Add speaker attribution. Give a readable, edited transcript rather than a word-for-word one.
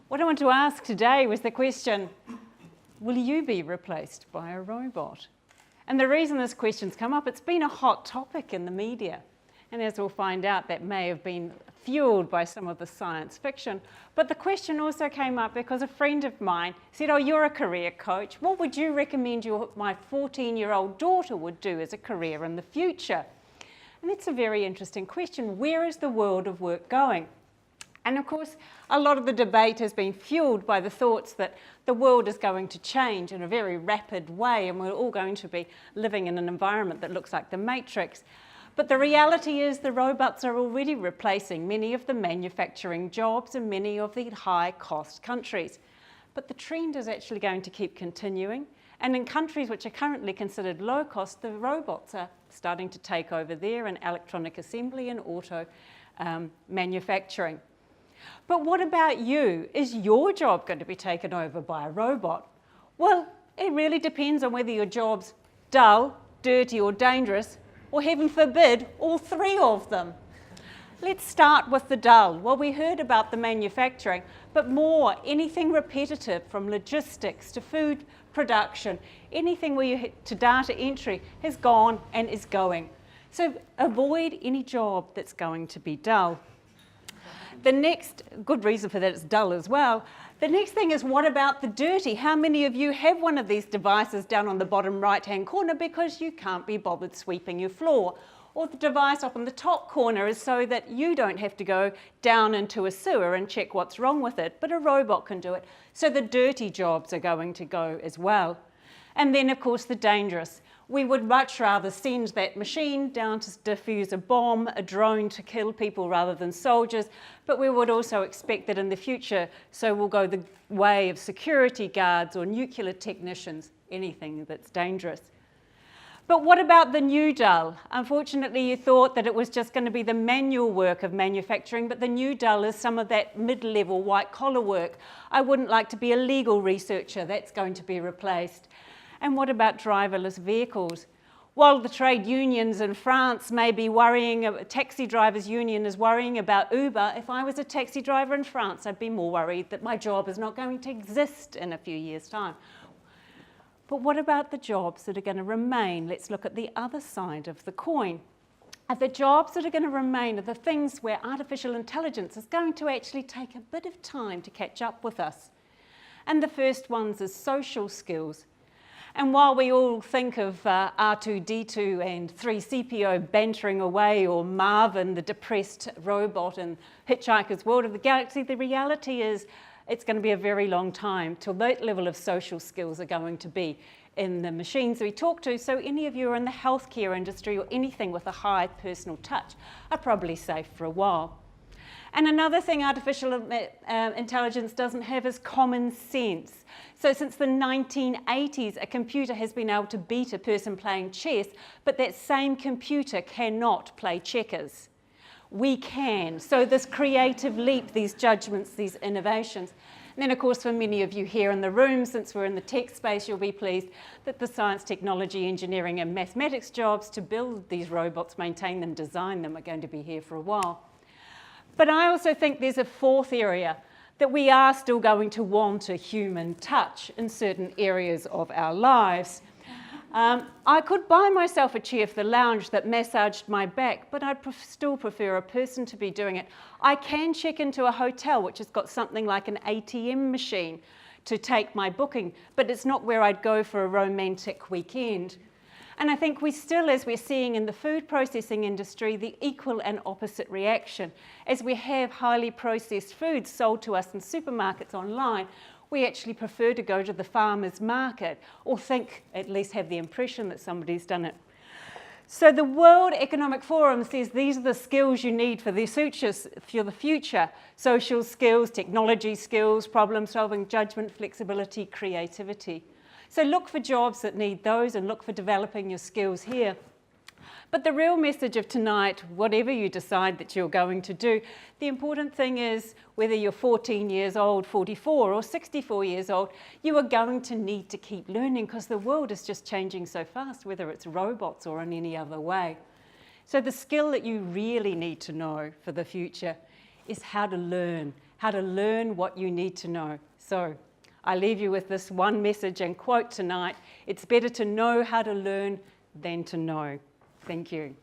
Speaker 1: What I want to ask today was the question, will you be replaced by a robot? And the reason this question's come up, it's been a hot topic in the media. And as we'll find out, that may have been fueled by some of the science fiction. But the question also came up because a friend of mine said, oh, you're a career coach. What would you recommend my 14-year-old daughter would do as a career in the future? And it's a very interesting question. Where is the world of work going? And of course, a lot of the debate has been fueled by the thoughts that the world is going to change in a very rapid way and we're all going to be living in an environment that looks like the Matrix. But the reality is the robots are already replacing many of the manufacturing jobs in many of the high-cost countries. But the trend is actually going to keep continuing. And in countries which are currently considered low-cost, the robots are starting to take over there in electronic assembly and auto manufacturing. But what about you? Is your job going to be taken over by a robot? Well, it really depends on whether your job's dull, dirty or dangerous, or heaven forbid, all three of them. Let's start with the dull. Well, we heard about the manufacturing, but more, anything repetitive from logistics to food production, anything where you hit to data entry has gone and is going. So avoid any job that's going to be dull. The next, good reason for that, it's dull as well. The next thing is, what about the dirty? How many of you have one of these devices down on the bottom right-hand corner because you can't be bothered sweeping your floor? Or the device up on the top corner is so that you don't have to go down into a sewer and check what's wrong with it, but a robot can do it. So the dirty jobs are going to go as well. And then, of course, the dangerous. We would much rather send that machine down to defuse a bomb, a drone to kill people rather than soldiers, but we would also expect that in the future, so we'll go the way of security guards or nuclear technicians, anything that's dangerous. But what about the new dull? Unfortunately, you thought that it was just going to be the manual work of manufacturing, but the new dull is some of that mid-level white-collar work. I wouldn't like to be a legal researcher. That's going to be replaced. And what about driverless vehicles? While the trade unions in France may be worrying, a taxi drivers union is worrying about Uber, if I was a taxi driver in France, I'd be more worried that my job is not going to exist in a few years' time. But what about the jobs that are going to remain? Let's look at the other side of the coin. The jobs that are going to remain are the things where artificial intelligence is going to actually take a bit of time to catch up with us. And the first ones is social skills. And while we all think of R2-D2 and 3CPO bantering away, or Marvin, the depressed robot in Hitchhiker's World of the Galaxy, the reality is it's going to be a very long time till that level of social skills are going to be in the machines we talk to. So any of you who are in the healthcare industry or anything with a high personal touch are probably safe for a while. And another thing artificial intelligence doesn't have is common sense. So since the 1980s, a computer has been able to beat a person playing chess, but that same computer cannot play checkers. We can. So this creative leap, these judgments, these innovations. And then, of course, for many of you here in the room, since we're in the tech space, you'll be pleased that the science, technology, engineering, and mathematics jobs to build these robots, maintain them, design them are going to be here for a while. But I also think there's a fourth area, that we are still going to want a human touch in certain areas of our lives. I could buy myself a chair for the lounge that massaged my back, but I'd still prefer a person to be doing it. I can check into a hotel which has got something like an ATM machine to take my booking, but it's not where I'd go for a romantic weekend. And I think we still, as we're seeing in the food processing industry, the equal and opposite reaction. As we have highly processed foods sold to us in supermarkets online, we actually prefer to go to the farmer's market, or think, at least have the impression that somebody's done it. So the World Economic Forum says these are the skills you need for the future. Social skills, technology skills, problem solving, judgment, flexibility, creativity. So look for jobs that need those and look for developing your skills here. But the real message of tonight, whatever you decide that you're going to do, the important thing is whether you're 14 years old, 44 or 64 years old, you are going to need to keep learning because the world is just changing so fast, whether it's robots or in any other way. So the skill that you really need to know for the future is how to learn, how to learn what you need to know. So I leave you with this one message and quote tonight: it's better to know how to learn than to know. Thank you.